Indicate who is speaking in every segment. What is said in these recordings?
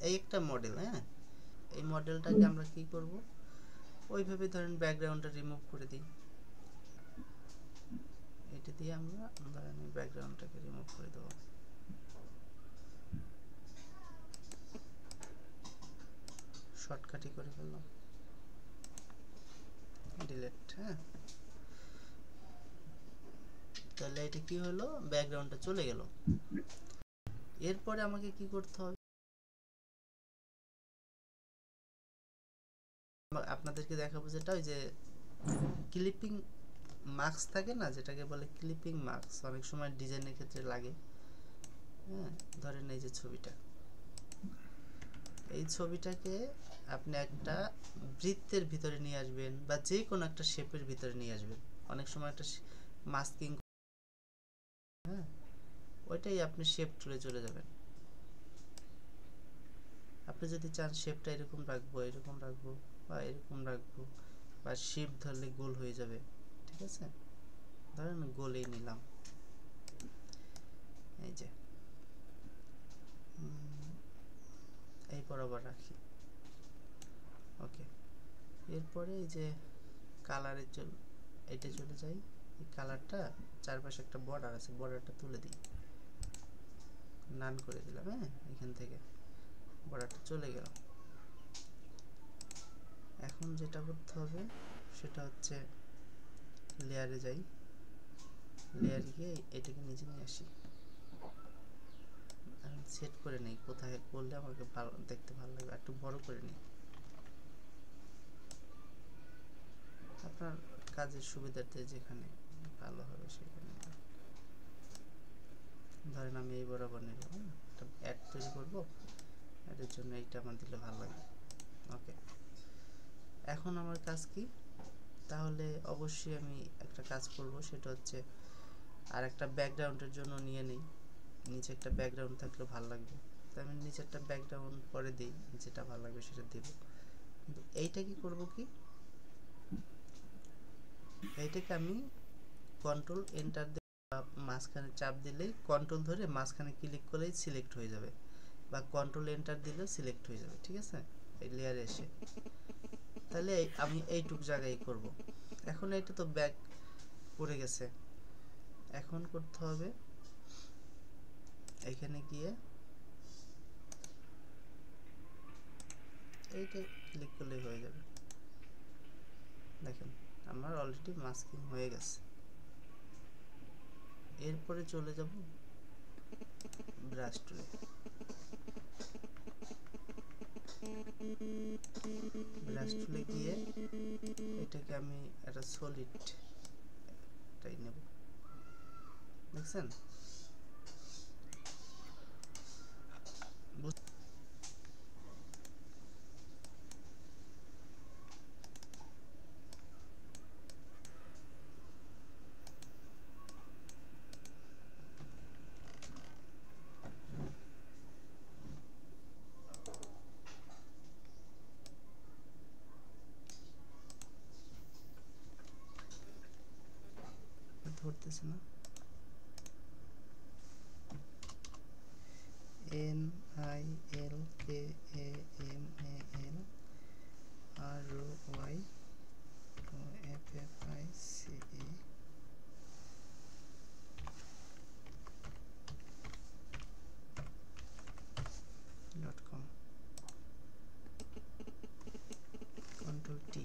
Speaker 1: এই একটা মডেল। হ্যাঁ, এই মডেলটাকে আমরা কি করব, ওইভাবে ধরেন ব্যাকগ্রাউন্ডটা রিমুভ করে দিই। এটা দিয়ে আমরা ধরেন এই ব্যাকগ্রাউন্ডটাকে রিমুভ করে দেবো। শর্টকাটই করে ফেললাম, ডিলিট। হ্যাঁ, তাহলে এটা কি হলো, ব্যাকগ্রাউন্ডটা চলে গেল। এরপরে আমাকে কি করতে হবে, আপনাদেরকে দেখাবো যেটা ওই যে ক্লিপিং মার্কস থাকে না, যেটাকে বলে ক্লিপিং মার্কস, অনেক সময় ডিজাইনের ক্ষেত্রে লাগে। হ্যাঁ, ধরেন এই যে ছবিটা, এই ছবিটাকে আপনি একটা বৃত্তের ভিতরে নিয়ে আসবেন বা যে কোনো একটা শেপের ভিতরে নিয়ে আসবেন। অনেক সময় একটা মাস্কিং, হ্যাঁ, ওইটাই আপনি শেপ টুলে চলে যাবেন। আপনি যদি চান শেপটা এরকম রাখবো, এরকম রাখবো বা এরকম রাখবো, বা শেপ ধরলে গোল হয়ে যাবে, ঠিক আছে, ধরেন গোলেই নিলাম। এই যে এই বরাবর রাখি, ওকে। এরপরে এই যে কালারের জন্য এটা চলে যাই, এই কালারটা চারপাশে একটা বর্ডার আছে, বর্ডারটা তুলে দিই, নান করে দিলাম। হ্যাঁ, এখান থেকে বর্ডারটা চলে গেল। এখন যেটা করতে হবে সেটা হচ্ছে লেয়ারে যাই, লেয়ারে গিয়ে এটাকে নিচে নিয়ে আসি, সেট করে নেই কোথায় করলে আমাকে ভালো দেখতে ভালো লাগবে, একটু বড় করে নিই আপনার কাজের সুবিধার্থে, যেখানে ভালো হবে সেখানে। ধরেন আমি এই বরাবর নিলাম, একটা অ্যাড তৈরি করবো, অ্যাডের জন্য এইটা আমার দিলে ভালো লাগবে। ওকে, এখন আমার কাজ কি, তাহলে অবশ্যই আমি একটা কাজ করব, সেটা হচ্ছে আর একটা ব্যাকগ্রাউন্ডের জন্য নিয়ে নেই, নিচে একটা ব্যাকগ্রাউন্ড থাকলে ভালো লাগবে, তাই আমি নিচে একটা ব্যাকগ্রাউন্ড পরে দিই, যেটা ভালো লাগবে সেটা দেব। কিন্তু এইটা কি করব, কি এইটাকে আমি কন্ট্রোল এন্টার দিয়ে মাঝখানে চাপ দিলেই, কন্ট্রোল ধরে মাঝখানে ক্লিক করলেই সিলেক্ট হয়ে যাবে, বা কন্ট্রোল এন্টার দিলেও সিলেক্ট হয়ে যাবে, ঠিক আছে, এই লেয়ারে এসে। তাহলে আমি এইটুক জায়গায় করব। এখন এটা তো ব্যাক পড়ে গেছে, এখন করতে হবে এখানে গিয়ে এইটা ক্লিক করলেই হয়ে যাবে। দেখেন আমার অলরেডি মাস্কিং হয়ে গেছে। এরপরে চলে যাব ব্রাশ টুলে, ব্রাশ টুলে গিয়ে এটাকে আমি একটা সলিড টাই নেব, দেখছেন, ধরতেছে না, NILKAMROYFFICE.com, কন্ট্রোল টি।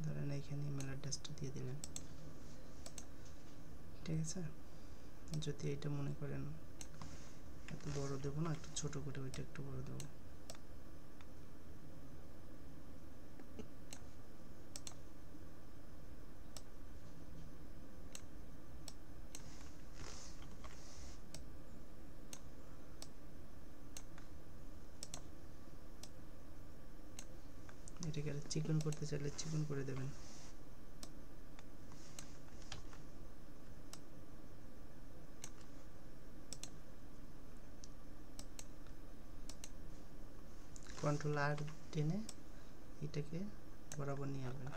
Speaker 1: ধরেন এইখানে ইমেল অ্যাড্রেসটা দিয়ে দিলেন, ঠিক আছে। যদি এটা মনে করেন এত বড় দেবো না, একটু ছোট করে ওইটা একটু বড় দেবো, এটাকে চিকন করতে চাইলে চিকন করে দেবেন। কন্ট্রোল আর টেনে এটাকে বরাবর নিয়ে আসবেন।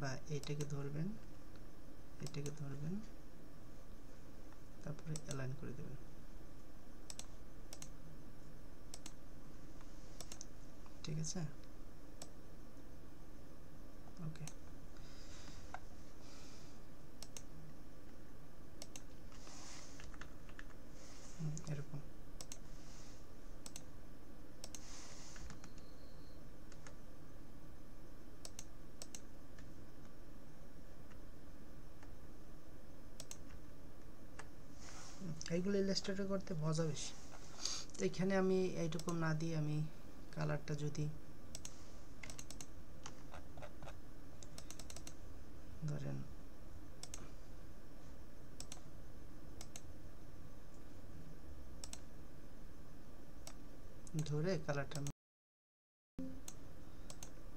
Speaker 1: বা এইটাকে ধরবেন, এটাকে ধরবেন, তারপরে অ্যালাইন করে দেবেন। ঠিক আছে, ওকে। এরকম এইগুলো ইলাস্ট্রেটর করতে মজা বেশি। তো এখানে আমি এইটুকু না দিয়ে আমি কালারটা যদি ধরেন ধরে কালারটা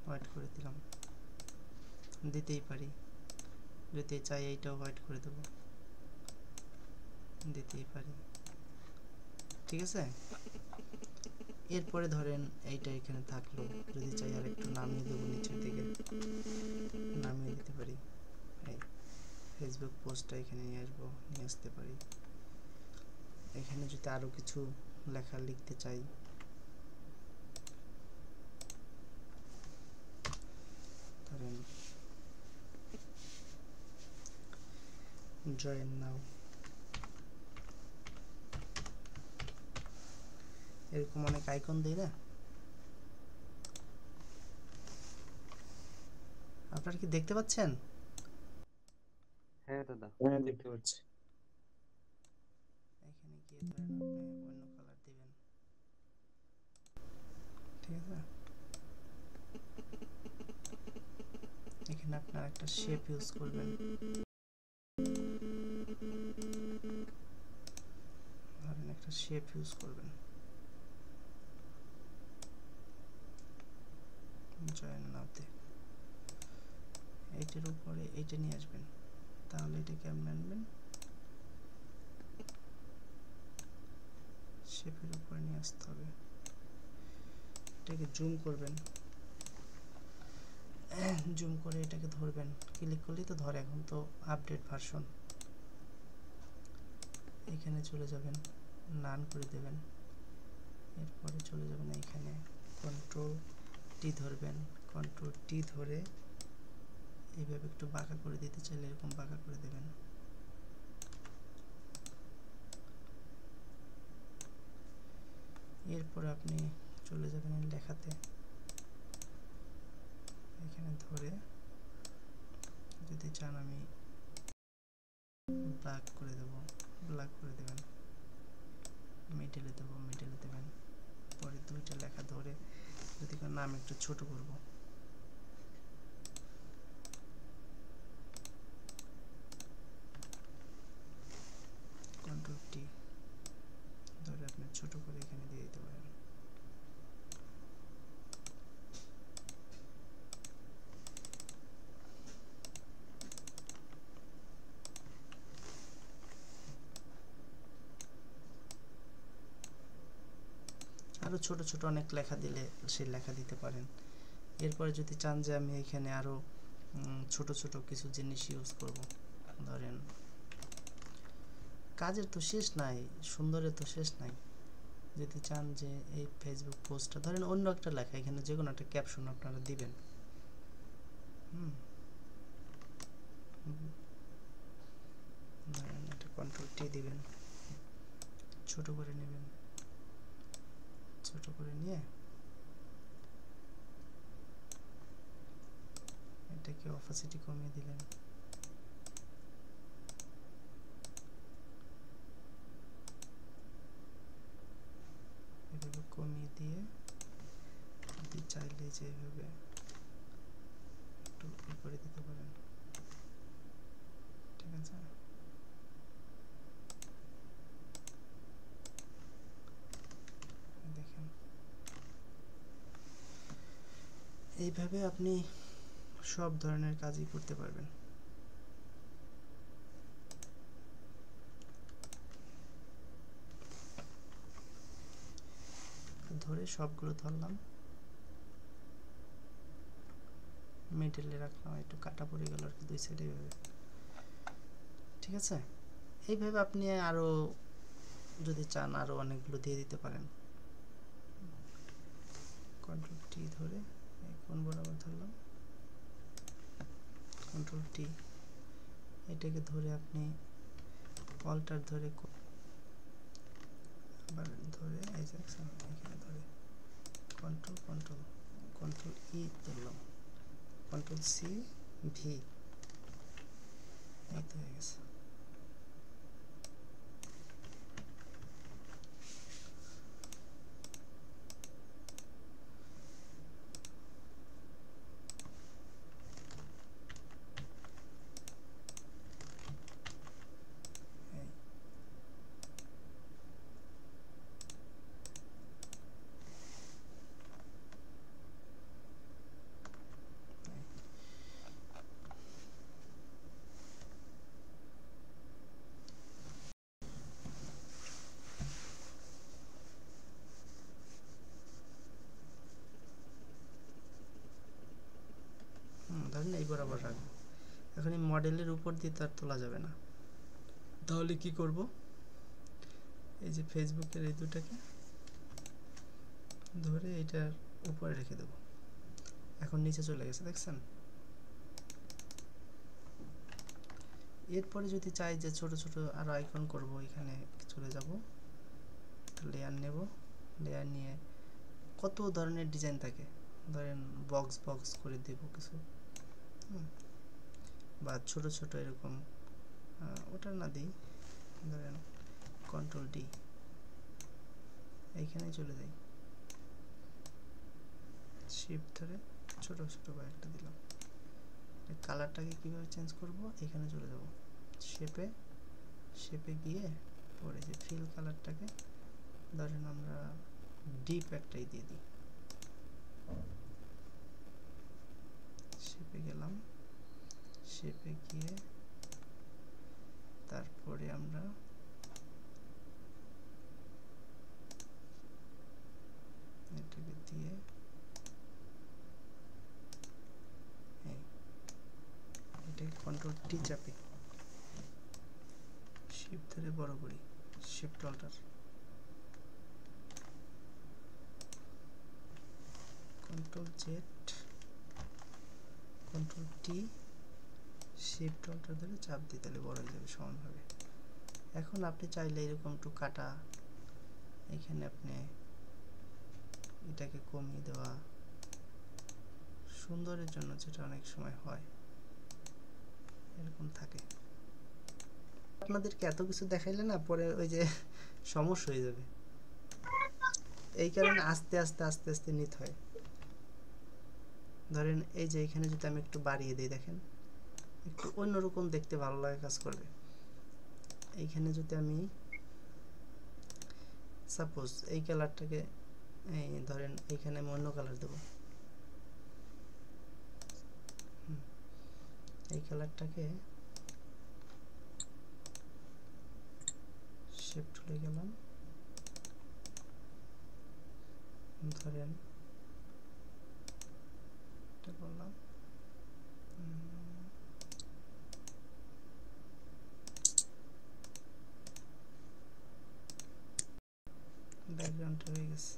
Speaker 1: হোয়াইট করে দিলাম, দিতেই পারি, যদি চাই এইটাও হোয়াইট করে দেবো, দিতেই পারি। ঠিক আছে, এরপরে ধরেন এইটা এখানে থাকলো, যদি চাই আর একটু নামিয়ে দেবো, নিচের দিকে নামিয়ে দিতে পারি। এই ফেসবুক পোস্টটা এখানে নিয়ে আসবো, নিয়ে আসতে পারি। এখানে যদি আরও কিছু লেখা লিখতে চাই, ধরেন জয়েন নাও, এরকম অনেক আইকন দেই না? আপনারা কি দেখতে পাচ্ছেন?
Speaker 2: হ্যাঁ দাদা,
Speaker 3: হ্যাঁ দেখতে পাচ্ছি।
Speaker 1: এখানে গিয়ে ধরেন আপনি অন্য কালার দিবেন। ঠিক আছে, এখানে আপনার একটা শেপ ইউজ করবেন, ধরেন একটা শেপ ইউজ করবেন, জয়েন নাওতে এইটার উপরে এইটা নিয়ে আসবেন। তাহলে এটা কেমন আনবেন, শেপের উপরে নিয়ে আসতে হবে। এটাকে জুম করবেন, জুম করে এটাকে ধরবেন, ক্লিক করলেই তো ধরে, এখন তো আপডেট ভার্সন। এখানে চলে যাবেন, নান করে দেবেন, এরপরে চলে যাবেন এইখানে কন্ট্রোল টি ধরবেন, কন্ট্রোল টি ধরে এইভাবে একটু বাঁকা করে দিতে চাইলে এরকম বাঁকা করে দেবেন। এরপরে আপনি চলে যাবেন লেখাতে, এখানে ধরে যদি চান আমি ব্ল্যাক করে দেব, ব্ল্যাক করে দেবেন, মিডলে দেবো, মিডলে দেবেন। পরে দুইটা লেখা ধরে যদি নাম একটু ছোট করব, কন্ট্রোল টি ধরে আপনি ছোট করে এখানে দিয়ে দিতে পারেন। আরও ছোট ছোট অনেক লেখা দিলে সেই লেখা দিতে পারেন। এরপরে যদি চান যে আমি এখানে আরও ছোট ছোট কিছু জিনিস ইউজ করব, ধরেন কাজের তো শেষ নাই, সুন্দরের তো শেষ নাই। যদি চান যে এই ফেসবুক পোস্টটা ধরেন অন্য একটা লেখা, এখানে যে কোনো একটা ক্যাপশন আপনারা দিবেন। ধরেন একটা কন্ট্রোল টি দিবেন, ছোট করে নেবেন, ছোট করে নিয়ে এটাকে অপাসিটি কমিয়ে দিলেন, এভাবে কমিয়ে দিয়ে যদি চাইলে যে এভাবে একটু করে দিতে পারেন। ঠিক আছে, দেখেন এইভাবে আপনি সব ধরনের কাজই করতে পারবেন। ধরে সবগুলো ধরলাম, মিডলে রাখলাম, একটু কাটা পড়ে গেল আর কি দুই সাইডে এইভাবে। ঠিক আছে, এইভাবে আপনি আরও যদি চান আরও অনেকগুলো দিয়ে দিতে পারেন। কন্ট্রোল টি ধরে কোন বরাবর ধরলাম, কন্ট্রোল টি, এটাকে ধরে আপনি অল্টার ধরে আবার ধরে এই যে এখানে ধরে কন্ট্রোল কন্ট্রোল কন্ট্রোল ই ধরলাম, কন্ট্রোল সি ভি, এই তো হয়ে গেছে। ধরেন এই বরাবর রাখবো। এখন এই মডেলের উপর দিয়ে তো আর তোলা যাবে না, তাহলে কি করব, এই যে ফেসবুকের এই দুটাকে ধরে এটার উপরে রেখে দেব। এখন নিচে চলে গেছে, দেখছেন? এরপরে যদি চাই যে ছোট ছোট আরো আইকন করব, এখানে চলে যাব, লেয়ার নেব, লেয়ার নিয়ে কত ধরনের ডিজাইন থাকে, ধরেন বক্স বক্স করে দেব কিছু, বা ছোট ছোট এরকম, ওটা না দিই, ধরেন কন্ট্রোল ডি, এইখানে চলে যাই, শিফট ধরে ছোট ছোট কয়েকটা দিলাম। কালারটাকে কিভাবে চেঞ্জ করব, এখানে চলে যাব, শেপে, শেপে গিয়ে পরে যে ফিল কালারটাকে ধরেন আমরা ডিপ একটাই দিয়ে দিই, শেপে গেলাম, শেপে গিয়ে তারপরে আমরা এটাকে দিয়ে এটাকে কন্ট্রোল টি চাপি, শিফট ধরে বড় করি, shift alt, control Z, control T, shift alt ধরে চাপ দিই, তাহলে বড় হয়ে যাবে সমানভাবে। এখন আপনি চাইলে এরকম একটু কাটা, এখানে আপনি এটাকে কমিয়ে দেওয়া, সুন্দরের জন্য যেটা অনেক সময় হয় এরকম থাকে। আপনাদেরকে এত কিছু দেখাইলে না পরে ওই যে সমস্যা হয়ে যাবে, এই কারণে আস্তে আস্তে আস্তে আস্তে নিতে হয়। ধরেন এই যে এখানে যদি আমি একটু বাড়িয়ে দিই, দেখেন একটু অন্যরকম দেখতে ভালো লাগে, কাজ করবে। এইখানে যদি আমি সাপোজ এই কালারটাকে এই ধরেন এইখানে আমি অন্য কালার দেব, এই কালারটাকে শিফট হয়ে গেলাম, ধরেন এটা করলাম, ব্যাকগ্রাউন্ডটা হয়ে গেছে,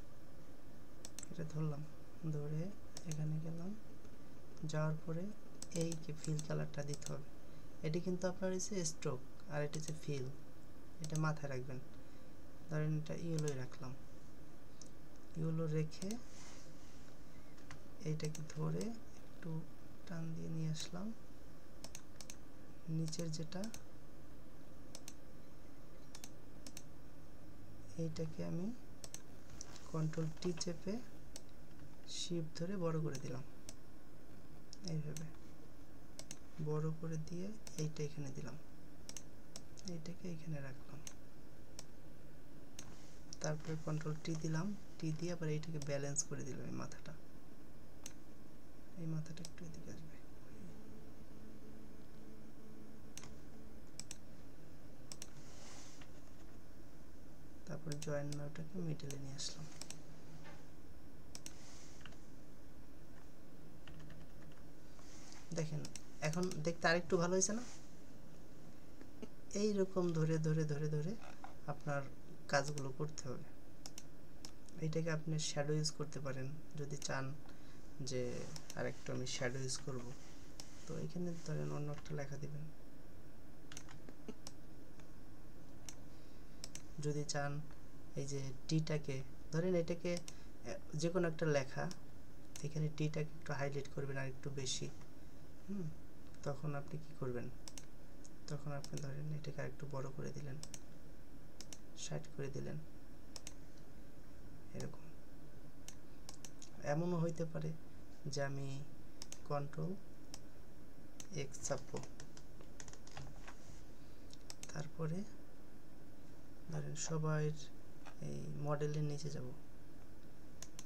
Speaker 1: এটা ধরলাম, ধরে এখানে গেলাম, যাওয়ার পরে এই ফিল কালারটা দিতে হবে। এটি কিন্তু আপনার হচ্ছে স্ট্রোক, আর এটা হচ্ছে ফিল, এটা মাথায় রাখবেন। ধরেন এটা ইয়েলোই রাখলাম, ইয়েলো রেখে এইটাকে ধরে একটু টান দিয়ে নিয়ে আসলাম, নিচের যেটা এইটাকে আমি কন্ট্রোল টি চেপে শিফট ধরে বড় করে দিলাম, এইভাবে বড় করে দিয়ে এইটা এখানে দিলাম, এইটাকে এখানে রাখলাম, তারপরে কন্ট্রোল টি দিলাম, টি দিয়ে আবার এইটাকে ব্যালেন্স করে দিলাম, এই মাথাটা একটু এদিকে আসবে, তারপরে জয়েন নাওটাকে মিডলে নিয়ে আসলাম। দেখেন এখন দেখতে আরেকটু ভালো হয়েছে না? এই রকম ধরে ধরে ধরে ধরে আপনার কাজগুলো করতে হবে। এইটাকে আপনি শ্যাডো ইউজ করতে পারেন যদি চান যে আরেকটু আমি শ্যাডো ইউজ করব। তো এখানে ধরেন অন্য একটা লেখা দিবেন। যদি চান এই যে টিটাকে ধরেন, এটাকে যে কোনো একটা লেখা, এখানে টিটাকে একটু হাইলাইট করবেন আর একটু বেশি। তখন আপনি কি করবেন, তখন আপনি ধরেন এটাকে আরেকটু বড় করে দিলেন, 60 করে দিলেন। এরকম এমনও হইতে পারে যে আমি কন্ট্রোল এক্স চাপবো, তারপরে ধরেন সবার এই মডেলের নিচে যাব,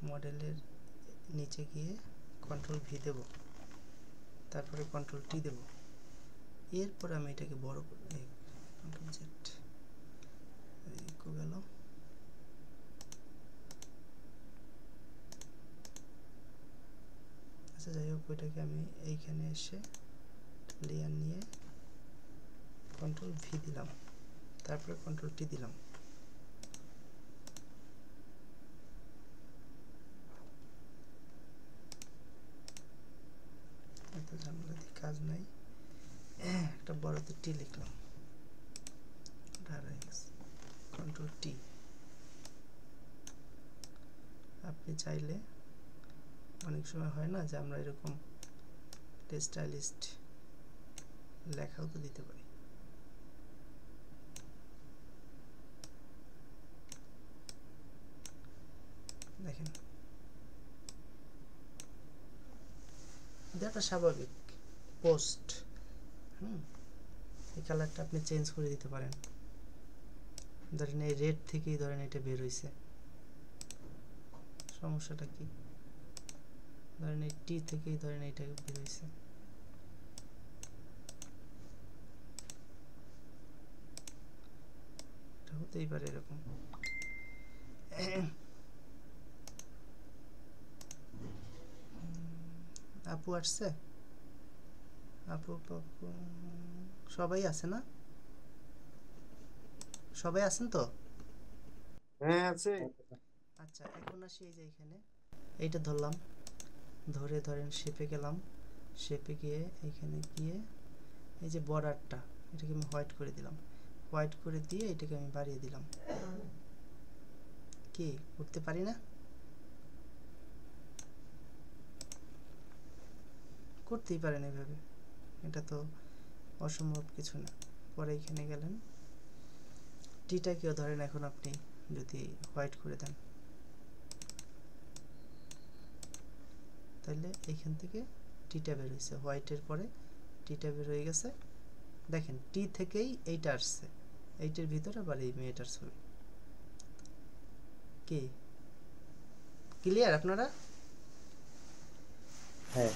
Speaker 1: মডেলের নিচে গিয়ে কন্ট্রোল ভি দেব, তারপরে কন্ট্রোল টি দেব। এরপর আমি এটাকে বড় করে কন্ট্রোল জেড গেল। আচ্ছা যাই হোক, ওইটাকে আমি এইখানে এসে লেয়ার নিয়ে কন্ট্রোল ভি দিলাম, তারপরে কন্ট্রোল টি দিলাম। এত ঝামেলা দিয়ে কাজ নাই, একটা বড়তে টি লিখলাম, কন্ট্রোল টি। আপনি চাইলে অনেক সময় হয় না যে আমরা এরকম স্টাইলিস্ট লেখাও তো দিতে পারি। দেখেন এটা স্বাভাবিক পোস্ট। এই কালারটা আপনি চেঞ্জ করে দিতে পারেন। ধরেন এই রেড থেকেই ধরেন এটা বের হয়েছে, সমস্যাটা কি? ধরেন এই টি থেকেই ধরেন এটা বের হয়েছে। এটা হতেই পারে এরকম। আপু আসছে? আপু পাপু সবাই আছে না? সবাই আছেন তো?
Speaker 2: হ্যাঁ আছে।
Speaker 1: আচ্ছা এখন আসি এই যে এখানে এইটা ধরলাম, ধরে ধরেন শেপে গেলাম, শেপে গিয়ে এইখানে গিয়ে এই যে বর্ডারটা এটাকে আমি হোয়াইট করে দিলাম, হোয়াইট করে দিয়ে এটাকে আমি বাড়িয়ে দিলাম। কি করতে পারি না? করতেই পারেন এভাবে, এটা তো অসম্ভব কিছু না। পরে এখানে গেলেন, টিটাকেও ধরেন এখন আপনি যদি হোয়াইট করে দেন, তাহলে এইখান থেকে টিটা বের হয়েছে, হোয়াইটের পরে টিটা বের হয়ে গেছে। দেখেন টি থেকেই এইটা আসছে, এইটার ভিতরে আবার এই মেয়েটার ছবি। কি ক্লিয়ার আপনারা?
Speaker 2: হ্যাঁ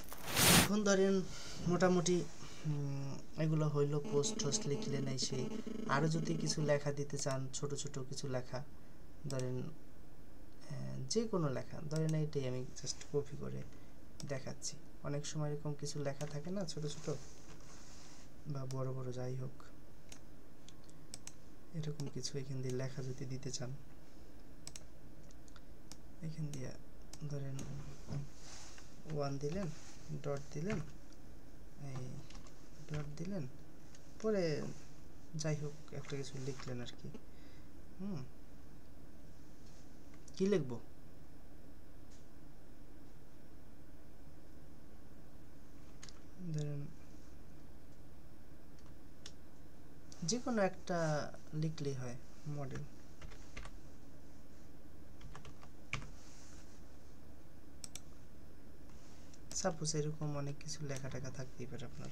Speaker 1: এখন ধরেন মোটামুটি এগুলো হইলো, পোস্ট টোস্ট লিখলেন, এই সেই। আরও যদি কিছু লেখা দিতে চান, ছোট ছোট কিছু লেখা ধরেন, যে কোনো লেখা ধরেন, এইটাই আমি জাস্ট কপি করে দেখাচ্ছি। অনেক সময় এরকম কিছু লেখা থাকে না, ছোট ছোট বা বড় বড় যাই হোক, এরকম কিছু এখান দিয়ে লেখা যদি দিতে চান, এখান দিয়ে ধরেন 1 দিলেন, ডট দিলেন, এই ডট দিলেন, পরে যাই হোক একটা কিছু লিখলেন আর কি। কি লিখবো? ধরেন যে কোনো একটা লিখলেই হয়, মডেল। সাপোজ এরকম অনেক কিছু লেখা টেখা থাকতেই পারে আপনার।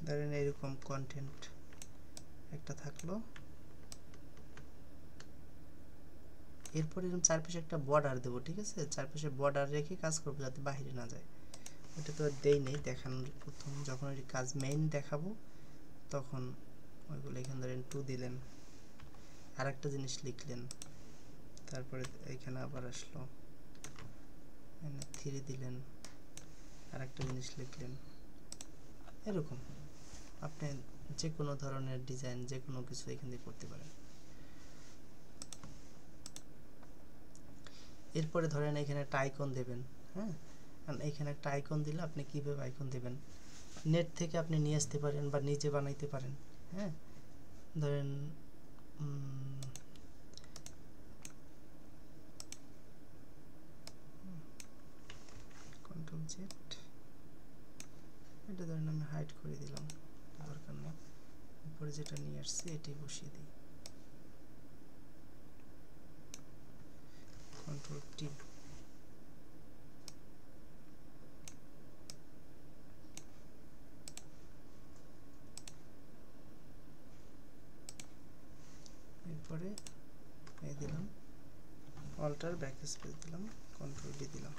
Speaker 1: ধরেন এরকম কন্টেন্ট একটা থাকলো, এরপরে এরকম চারপাশে একটা বর্ডার দেবো, ঠিক আছে? চারপাশে বর্ডার রেখে কাজ করবো যাতে বাইরে না যায়। ওটা তো দেই নেই, দেখানোর প্রথম যখন ওই কাজ মেইন দেখাবো তখন ওইগুলো এখানে ধরেন 2 দিলেন, আর একটা জিনিস লিখলেন, তারপরে এখানে আবার আসলো 3 দিলেন, আর একটা জিনিস লিখলেন। এরকম আপনি যে কোনো ধরনের ডিজাইন যে কোনো কিছু এখান থেকে করতে পারেন। এরপরে ধরেন এখানে একটা আইকন দেবেন, হ্যাঁ? কারণ এখানে একটা আইকন দিলে আপনি কীভাবে আইকন দেবেন, নেট থেকে আপনি নিয়ে আসতে পারেন বা নিজে বানাইতে পারেন, হ্যাঁ? ধরেন কন্ট্রোল জেড, এটা ধরেন আমি হাইড করে দিলাম, দরকার নেই। উপরে যেটা নিয়ে আসছি এটাই বসিয়ে দিই, কন্ট্রোল টি। এরপরে এই দিলাম অল্টার ব্যাক স্পেস দিলাম, কন্ট্রোল ডি দিলাম,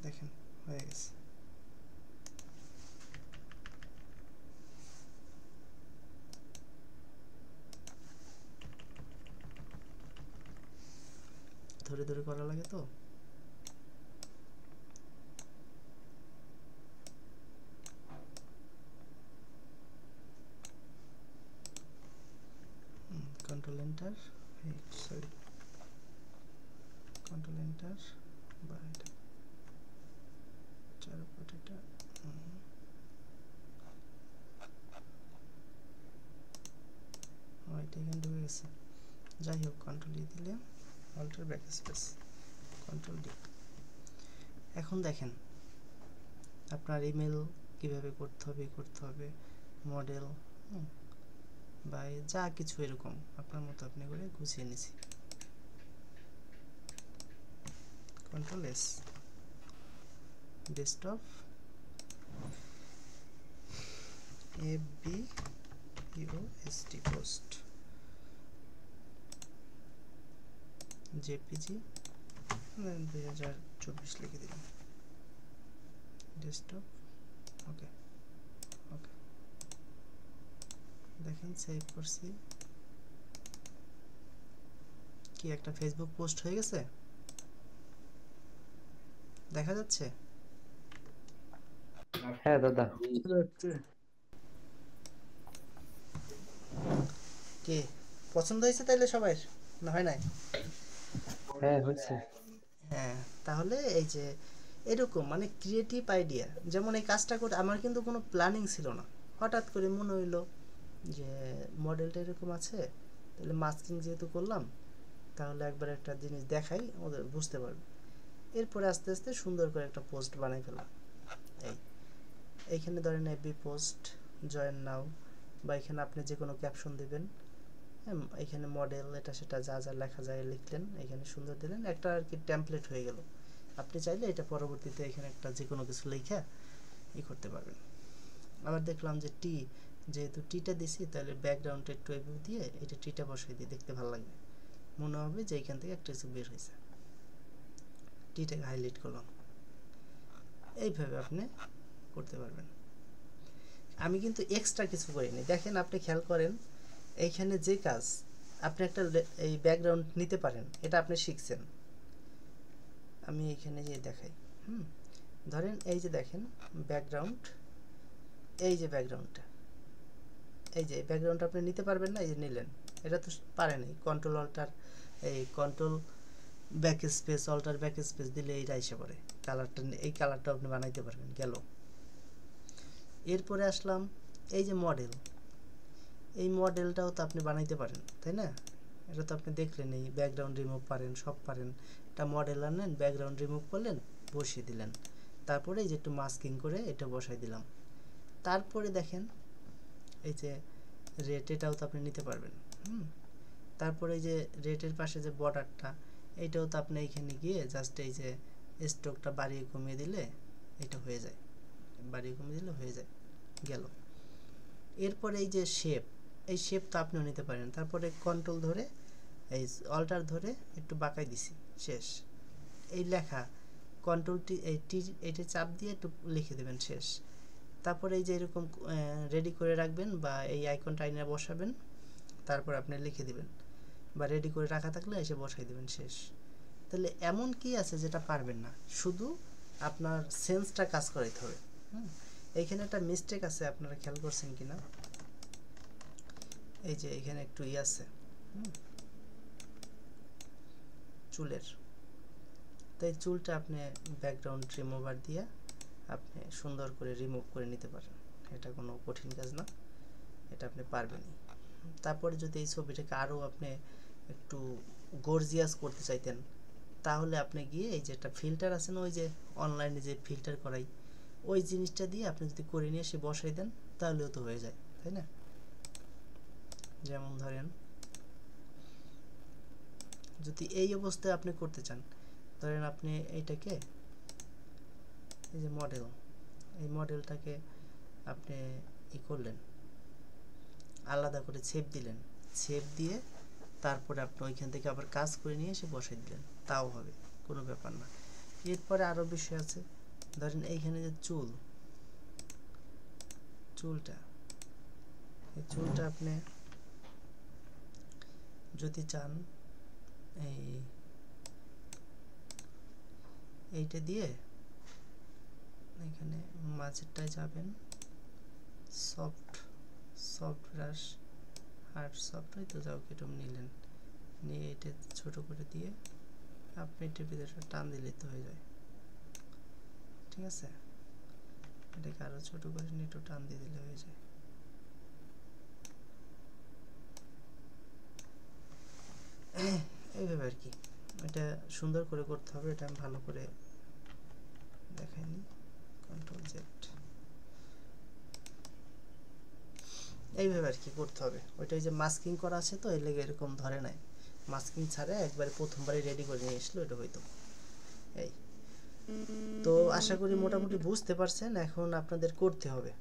Speaker 1: দেখেন হয়ে গেছে। ধরে ধরে করা লাগে তো। Control enter, sorry control enter বা এটা চারপাট, এটা এটা এখানে ঢুকে গেছে। যাই হোক, কন্ট্রোল ই দিলে alt back space, control D. এখন দেখেন আপনার ইমেল কিভাবে করতে হবে মডেল বা যা কিছু এরকম আপনার মতো আপনি করে গুছিয়ে নিছি। Control S, desktop, ABPOST post, JPG 2024 লিখে দিলাম, ডেস্কটপ, ওকে ওকে। দেখেন সেভ করছি, কি একটা ফেসবুক পোস্ট হয়ে গেছে দেখা যাচ্ছে।
Speaker 2: হ্যাঁ দাদা।
Speaker 1: কে পছন্দ হয়েছে তাইলে সবাই, না হয় নাই?
Speaker 2: হ্যাঁ হয়েছে।
Speaker 1: হ্যাঁ, তাহলে এই যে এরকম মানে ক্রিয়েটিভ আইডিয়া, যেমন এই কাজটা করে আমার কিন্তু কোনো প্ল্যানিং ছিল না, হঠাৎ করে মনে হইলো যে মডেলটা এরকম আছে, তাহলে মাস্কিং যেহেতু করলাম তাহলে একবার একটা জিনিস দেখাই ওদের বুঝতে পারবে। এরপরে আস্তে আস্তে সুন্দর করে একটা পোস্ট বানাই ফেললাম। এইখানে ধরেন এফবি পোস্ট, জয়েন নাও, বা এখানে আপনি যে কোনো ক্যাপশন দেবেন, এখানে মডেল এটা সেটা যা যা লেখা যায় লিখলেন, এখানে সুন্দর দিলেন, একটা আর কি টেমপ্লেট হয়ে গেল। আপনি চাইলে এটা পরবর্তীতে এখানে একটা যে কোনো কিছু লেখা করতে পারবেন। আবার দেখলাম যে টি, যেহেতু টিটা দিছি তাহলে ব্যাকগ্রাউন্ডে একটু দিয়ে এটা টিটা বসাই দিয়ে দেখতে ভালো লাগবে, মনে হবে যে এখান থেকে একটা কিছু বের হয়েছে। টিটাকে হাইলাইট করলাম, এইভাবে আপনি করতে পারবেন। আমি কিন্তু এক্সট্রা কিছু করিনি, দেখেন আপনি খেয়াল করেন এইখানে যে কাজ আপনি একটা এই ব্যাকগ্রাউন্ড নিতে পারেন, এটা আপনি শিখছেন। আমি এইখানে যে দেখাই, ধরেন এই যে দেখেন ব্যাকগ্রাউন্ড, এই যে ব্যাকগ্রাউন্ডটা, এই যে ব্যাকগ্রাউন্ডটা আপনি নিতে পারবেন না, এই যে নিলেন, এটা তো পারেনি। কন্ট্রোল অল্টার, এই control back space, alt back space দিলে এইটা এসে পড়ে কালারটা, এই কালারটা আপনি বানাইতে পারবেন। গেল, এরপরে আসলাম এই যে মডেল, এই মডেলটাও তো আপনি বানাইতে পারেন, তাই না? এটা তো আপনি দেখলেন, এই ব্যাকগ্রাউন্ড রিমুভ পারেন, সব পারেন। এটা মডেল আনলেন, ব্যাকগ্রাউন্ড রিমুভ করলেন, বসিয়ে দিলেন, তারপরে এই যে একটু মাস্কিং করে এটা বসাই দিলাম। তারপরে দেখেন এই যে রেট, এটাও তো আপনি নিতে পারবেন। তারপরে এই যে রেটের পাশে যে বর্ডারটা, এইটাও তো আপনি এইখানে গিয়ে জাস্ট এই যে স্ট্রোকটা বাড়িয়ে কমিয়ে দিলে এটা হয়ে যায়, বাড়িয়ে কমিয়ে দিলে হয়ে যায়। গেল, এরপরে এই যে শেপ, এই শেপ তো আপনিও নিতে পারেন। তারপরে কন্ট্রোল ধরে এই অল্টার ধরে একটু বাঁকাই দিছি, শেষ। এই লেখা কন্ট্রোলটি এইটা চাপ দিয়ে একটু লিখে দেবেন, শেষ। তারপরে এই যে এরকম রেডি করে রাখবেন বা এই আইকনটা আইনা বসাবেন, তারপর আপনি লিখে দিবেন বা রেডি করে রাখা থাকলে এসে বসাই দিবেন, শেষ। তাহলে এমন কি আছে যেটা পারবেন না, শুধু আপনার সেন্সটা কাজ করাইতে হবে। এইখানে একটা মিস্টেক আছে, আপনারা খেয়াল করছেন কিনা, এই যে এখানে একটু আছে চুলের, তাই চুলটা আপনি ব্যাকগ্রাউন্ড রিমুভার দিয়ে আপনি সুন্দর করে রিমুভ করে নিতে পারেন, এটা কোনো কঠিন কাজ না, এটা আপনি পারবেনই। তারপরে যদি এই ছবিটাকে আরও আপনি একটু গর্জিয়াস করতে চাইতেন, তাহলে আপনি গিয়ে এই যে একটা ফিল্টার আছে না, ওই যে অনলাইনে যে ফিল্টার করাই, ওই জিনিসটা দিয়ে আপনি যদি করে নিয়ে এসে বসাই দেন, তাহলেও তো হয়ে যায়, তাই না? যেমন ধরেন যদি এই অবস্থায় আপনি করতে চান, ধরেন আপনি এইটাকে এই যে মডেল, এই মডেলটাকে আপনি করলেন, আলাদা করে ছেপ দিলেন, ছেপ দিয়ে তারপরে আপনি ওইখান থেকে আবার কাজ করে নিয়ে এসে বসাই দিলেন, তাও হবে, কোনো ব্যাপার না। এরপরে আরও বিষয় আছে, ধরেন এইখানে যে চুলটা, এই চুলটা আপনি যদি চান এইটা দিয়ে এখানে মাঝেরটায় যাবেন, সফট ব্রাশ, হার্ড সফট, তো যাও এরকম নিলেন, নিয়ে এটা ছোট করে দিয়ে আপনি এটার ভিতরে টান দিলে তো হয়ে যায়, ঠিক আছে? এটাকে আরো ছোট করে নিয়ে একটু টান দিয়ে দিলে হয়ে যায়। এইভাবে আর কি, এটা সুন্দর করে করতে হবে, এটা আমি ভালো করে দেখাইনি, কন্ট্রোল জেড, এইভাবে আর কি করতে হবে। ওইটাই যে মাস্কিং করা আছে তো এর লেগে এরকম ধরে নাই, মাস্কিং ছাড়া একবারে প্রথমবারই রেডি করে নিয়ে আসলো, এটা হইতো। এই তো আশা করি মোটামুটি বুঝতে পারছেন, এখন আপনাদের করতে হবে।